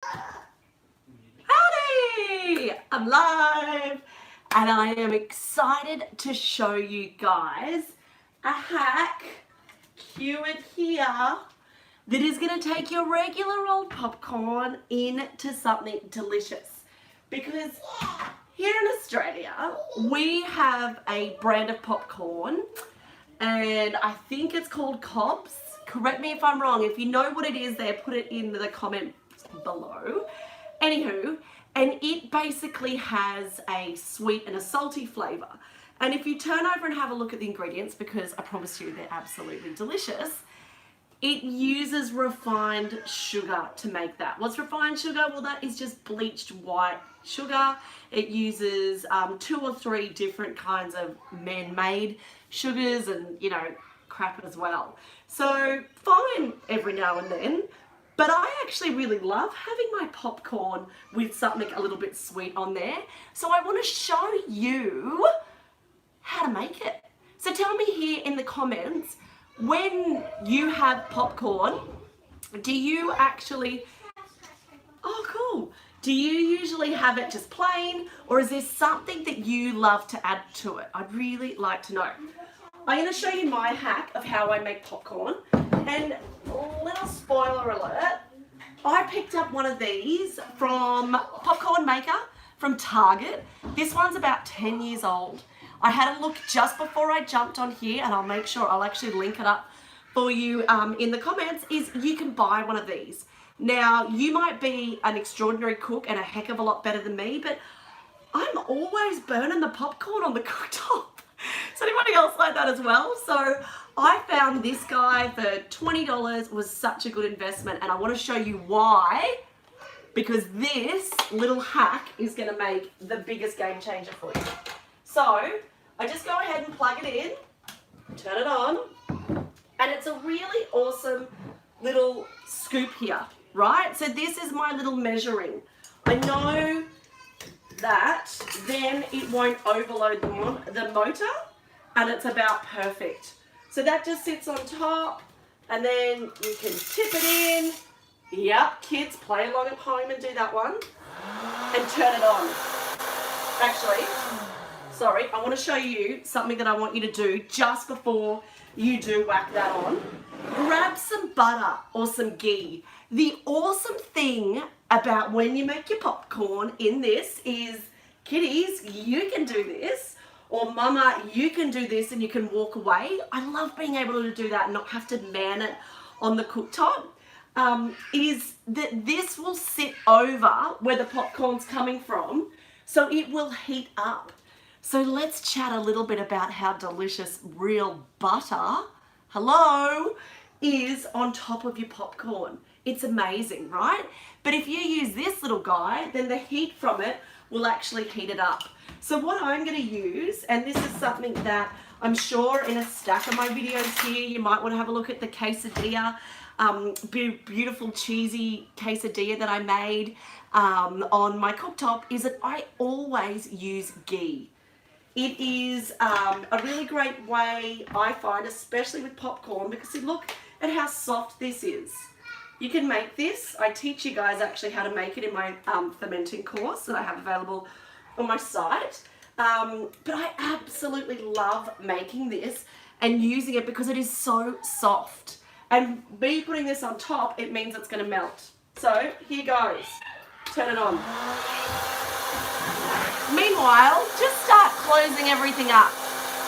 Howdy! I'm live and I am excited to show you guys a hack, cue it here, that is going to take your regular old popcorn into something delicious. Because here in Australia, we have a brand of popcorn and I think it's called Cobb's. Correct me if I'm wrong. If you know what it is there, put it in the comments below. Anywho, and it basically has a sweet and a salty flavour. And if you turn over and have a look at the ingredients, because I promise you they're absolutely delicious, it uses refined sugar to make that. What's refined sugar? Well, that is just bleached white sugar. It uses 2 or 3 different kinds of man-made sugars and, you know, crap as well. So fine every now and then, but I actually really love having my popcorn with something a little bit sweet on there. So I want to show you how to make it. So tell me here in the comments, when you have popcorn, do you actually, oh cool, do you usually have it just plain, or is there something that you love to add to it? I'd really like to know. I'm going to show you my hack of how I make popcorn, and little spoiler alert, I picked up one of these from Popcorn Maker from Target. This one's about 10 years old. I had a look just before I jumped on here, and I'll make sure I'll actually link it up for you in the comments, is you can buy one of these. Now, you might be an extraordinary cook and a heck of a lot better than me, but I'm always burning the popcorn on the cooktop. Is anybody else like that as well? So I found this guy for $20 was such a good investment, and I want to show you why, because this little hack is going to make the biggest game changer for you. So I just go ahead and plug it in, turn it on, and it's a really awesome little scoop here, right? So this is my little measuring. I know that then it won't overload the motor, and it's about perfect. So that just sits on top, and then you can tip it in. Yep, kids, play along at home and do that one, and turn it on. Actually, sorry, I want to show you something that I want you to do just before you do whack that on. Grab some butter or some ghee. The awesome thing about when you make your popcorn in this is, kiddies, you can do this, or mama, you can do this and you can walk away. I love being able to do that and not have to man it on the cooktop. Is that this will sit over where the popcorn's coming from, so it will heat up. So let's chat a little bit about how delicious real butter, hello, is on top of your popcorn. It's amazing, right? But if you use this little guy, then the heat from it will actually heat it up. So what I'm going to use, and this is something that I'm sure in a stack of my videos here, you might want to have a look at the quesadilla, beautiful cheesy quesadilla that I made on my cooktop, is that I always use ghee. It is a really great way, I find, especially with popcorn, because see, look at how soft this is. You can make this. I teach you guys actually how to make it in my fermenting course that I have available on my site. But I absolutely love making this and using it because it is so soft. And me putting this on top, it means it's going to melt. So here goes. Turn it on. Meanwhile, just start closing everything up.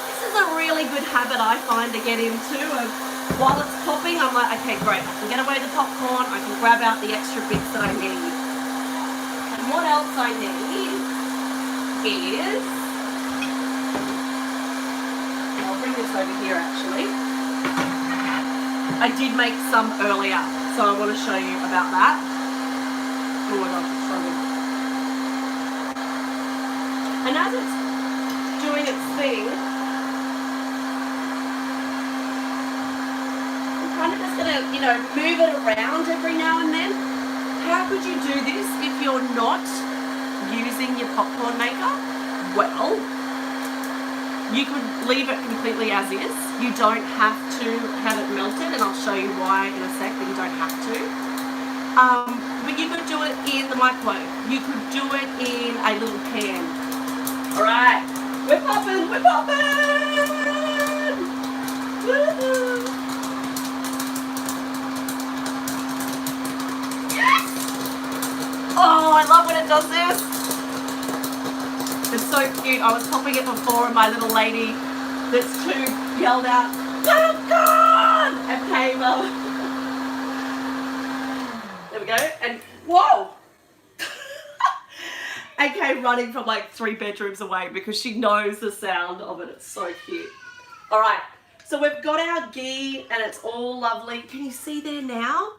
This is a really good habit I find to get into of, while it's popping, I'm like, okay, great, I can get away the popcorn, I can grab out the extra bits that I need. And what else I need is, I'll bring this over here actually. I did make some earlier, so I want to show you about that. Oh my gosh, it's so good. And as it's doing its thing, I'm kind of just going to, you know, move it around every now and then. How could you do this if you're not using your popcorn maker? Well, you could leave it completely as is. You don't have to have it melted, and I'll show you why in a sec, but you don't have to. But you could do it in the microwave. You could do it in a little pan. All right, we're popping, we're popping. Woo-hoo. Yes! Oh, I love when it does this. It's so cute. I was popping it before and my little lady that's 2 yelled out, popcorn! And came up. There we go. And whoa! and came running from like 3 bedrooms away because she knows the sound of it. It's so cute. All right. So we've got our ghee and it's all lovely. Can you see there now?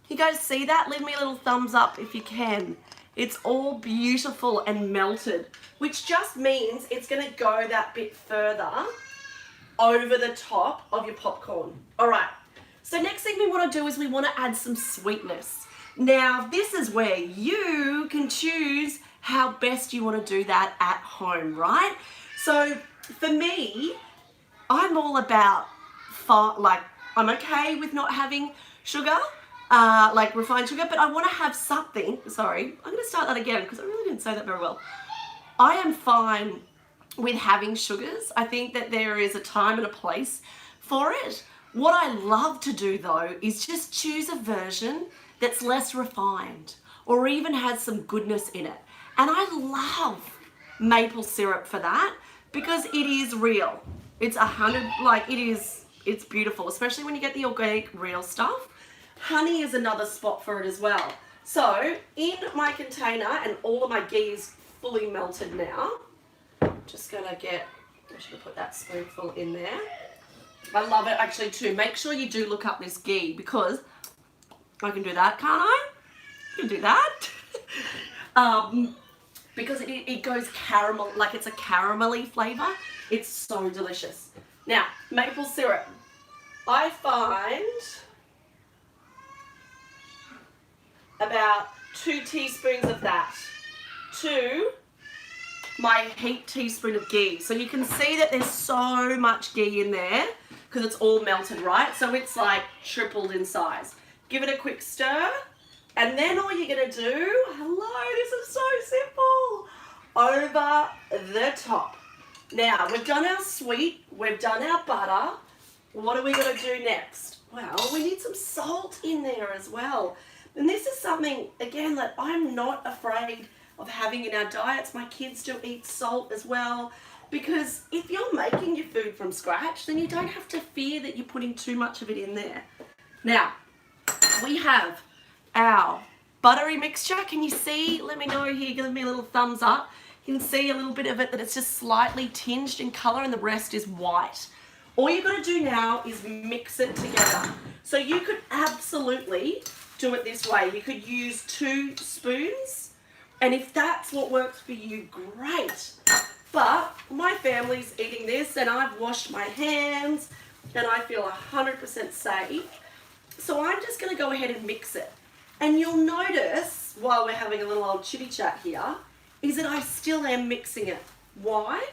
Can you guys see that? Leave me a little thumbs up if you can. It's all beautiful and melted, which just means it's going to go that bit further over the top of your popcorn. All right. So next thing we want to do is we want to add some sweetness. Now, this is where you can choose how best you want to do that at home, right? So for me, I'm all about I'm okay with not having sugar, like refined sugar, but I want to have something. Sorry, I'm going to start that again because I really didn't say that very well. I am fine with having sugars. I think that there is a time and a place for it. What I love to do though is just choose a version that's less refined or even has some goodness in it. And I love maple syrup for that because it is real. It's it's beautiful, especially when you get the organic real stuff. Honey is another spot for it as well. So in my container, and all of my ghee is fully melted now. I'm just gonna I should have put that spoonful in there. I love it actually too. Make sure you do look up this ghee because I can do that, can't I? You can do that. Because it goes caramel, like it's a caramelly flavour. It's so delicious. Now, maple syrup. I find about 2 teaspoons of that to my heaped teaspoon of ghee. So you can see that there's so much ghee in there because it's all melted, right? So it's like tripled in size. Give it a quick stir. And then all you're going to do, this is so simple, over the top. Now, we've done our sweet, we've done our butter. What are we going to do next? Well, we need some salt in there as well. And this is something, again, that I'm not afraid of having in our diets. My kids do eat salt as well. Because if you're making your food from scratch, then you don't have to fear that you're putting too much of it in there. Now, we have our buttery mixture. Can you see? Let me know here. Give me a little thumbs up. You can see a little bit of it that it's just slightly tinged in colour and the rest is white. All you've got to do now is mix it together. So you could absolutely do it this way. You could use 2 spoons, and if that's what works for you, great. But my family's eating this and I've washed my hands and I feel 100% safe. So I'm just going to go ahead and mix it. And you'll notice, while we're having a little old chitty chat here, is that I still am mixing it. Why?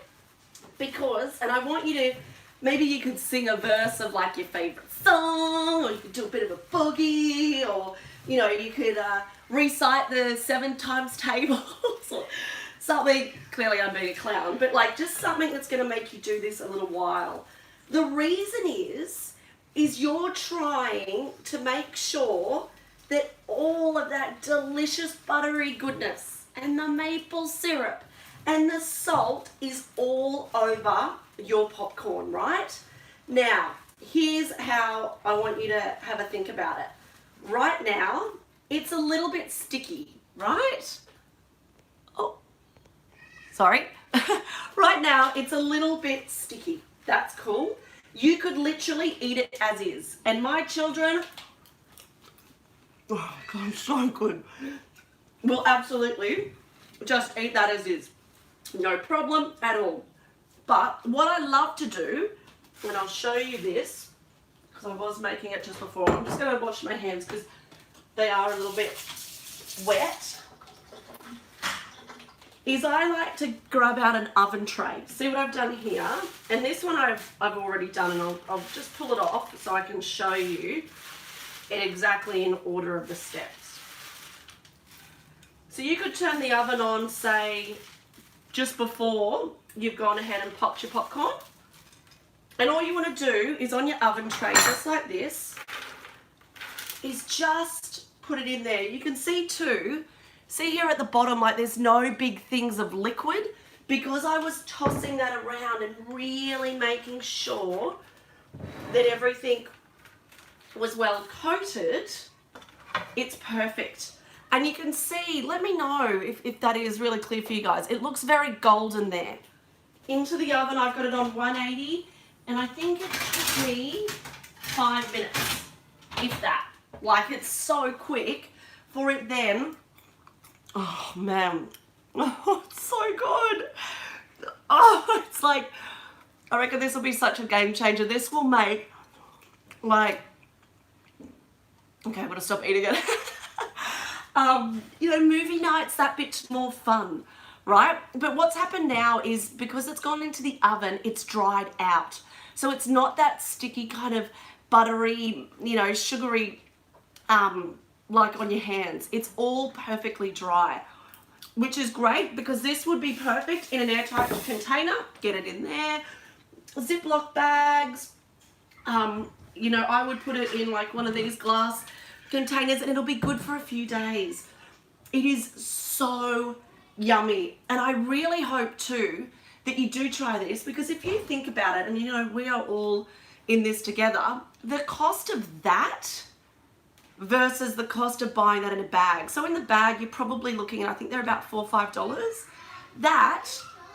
Because, and I want you to, maybe you could sing a verse of like your favourite song, or you could do a bit of a boogie, or, you know, you could recite the 7 times tables, or something. Clearly I'm being a clown, but like just something that's going to make you do this a little while. The reason is you're trying to make sure that all of that delicious buttery goodness and the maple syrup and the salt is all over your popcorn, right? Now, here's how I want you to have a think about it. Right now, it's a little bit sticky, right? Oh, sorry. Right now, it's a little bit sticky. That's cool. You could literally eat it as is. And my children, oh God, so good, will absolutely just eat that as is. No problem at all. But what I love to do, and I'll show you this, because I was making it just before. I'm just going to wash my hands because they are a little bit wet. Is I like to grab out an oven tray. See what I've done here? And this one I've already done, and I'll just pull it off so I can show you. exactly in order of the steps. So you could turn the oven on, say, just before you've gone ahead and popped your popcorn. And all you want to do is on your oven tray, just like this, is just put it in there. You can see too, see here at the bottom, like there's no big things of liquid, because I was tossing that around and really making sure that everything was well coated. It's perfect. And you can see, let me know if that is really clear for you guys. It looks very golden there. Into the oven, I've got it on 180, and I think it took me 5 minutes, if that. Like, it's so quick for it then. Oh, man. Oh, it's so good. Oh, it's like, I reckon this will be such a game changer. This will make, like, okay, I'm going to stop eating it. You know, movie nights that bit more fun, right? But what's happened now is because it's gone into the oven, it's dried out. So it's not that sticky kind of buttery, you know, sugary, like on your hands. It's all perfectly dry, which is great because this would be perfect in an airtight container. Get it in there. Ziploc bags. You know, I would put it in like one of these glass containers and it'll be good for a few days. It is so yummy. And I really hope too that you do try this, because if you think about it, and you know, we are all in this together, the cost of that versus the cost of buying that in a bag. So in the bag, you're probably looking at, I think they're about $4 or $5. That,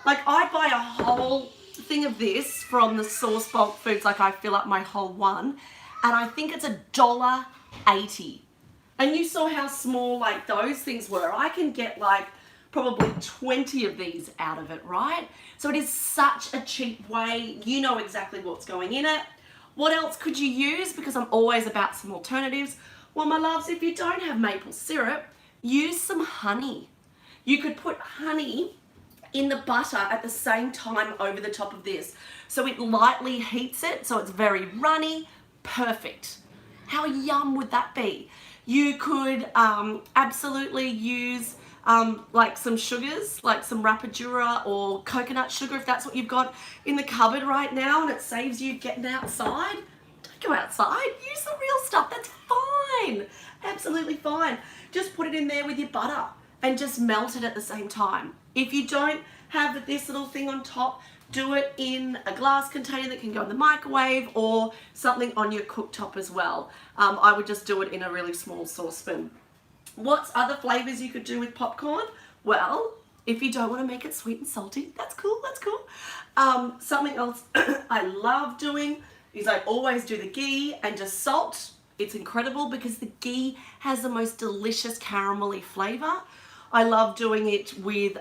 like I buy a whole thing of this from the Source Bulk Foods, like I fill up my whole one, and I think it's $1.80. And you saw how small like those things were. I can get like probably 20 of these out of it, right? So it is such a cheap way. You know exactly what's going in it. What else could you use? Because I'm always about some alternatives. Well, my loves, if you don't have maple syrup, use some honey. You could put honey in the butter at the same time over the top of this. So it lightly heats it, so it's very runny. Perfect. How yum would that be? You could absolutely use like some sugars, like some Rapadura or coconut sugar, if that's what you've got in the cupboard right now and it saves you getting outside. Don't go outside, use the real stuff, that's fine, absolutely fine. Just put it in there with your butter and just melt it at the same time. If you don't have this little thing on top, do it in a glass container that can go in the microwave or something on your cooktop as well. I would just do it in a really small saucepan. What's other flavors you could do with popcorn? Well, if you don't want to make it sweet and salty, that's cool, that's cool. Something else I love doing is I always do the ghee and just salt. It's incredible because the ghee has the most delicious caramelly flavor. I love doing it with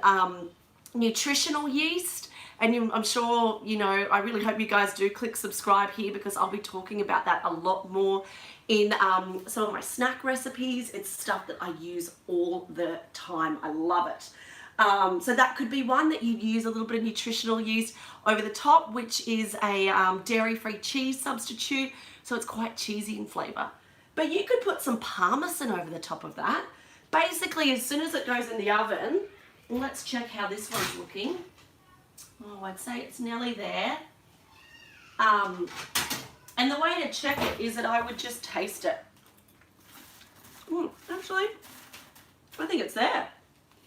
nutritional yeast. And I'm sure, you know, I really hope you guys do click subscribe here because I'll be talking about that a lot more in some of my snack recipes. It's stuff that I use all the time. I love it. So that could be one that you use a little bit of nutritional yeast over the top, which is a dairy-free cheese substitute. So it's quite cheesy in flavor. But you could put some Parmesan over the top of that. Basically, as soon as it goes in the oven, let's check how this one's looking. Oh, I'd say it's nearly there. And the way to check it is that I would just taste it. Actually, I think it's there.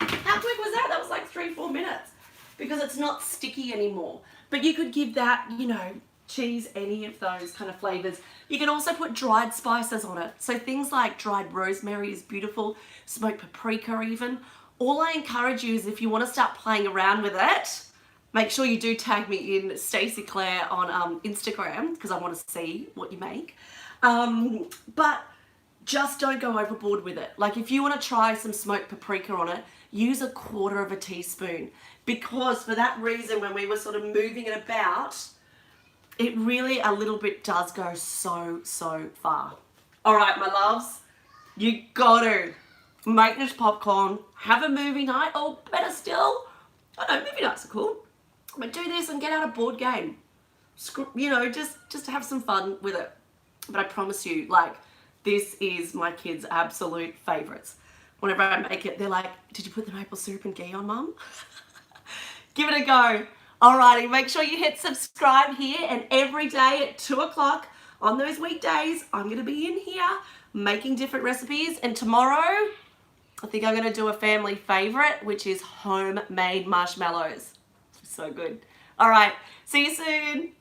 How quick was that? That was like 3-4 minutes because it's not sticky anymore. But you could give that, you know, cheese, any of those kind of flavors. You can also put dried spices on it. So things like dried rosemary is beautiful, smoked paprika even. All I encourage you is if you want to start playing around with it, make sure you do tag me in Stacey Claire on Instagram because I want to see what you make. But just don't go overboard with it. Like if you want to try some smoked paprika on it, use 1/4 teaspoon because for that reason when we were sort of moving it about, it really a little bit does go so far. All right, my loves, you got to make this popcorn, have a movie night, or better still, I don't know, movie nights are cool. But do this and get out a board game. You know, just have some fun with it. But I promise you, like, This is my kids' absolute favourites. Whenever I make it, they're like, did you put the maple syrup and ghee on, Mum? Give it a go. Alrighty, make sure you hit subscribe here, and every day at 2 o'clock on those weekdays, I'm going to be in here making different recipes. And tomorrow, I think I'm going to do a family favourite, which is homemade marshmallows. So good. Alright, see you soon.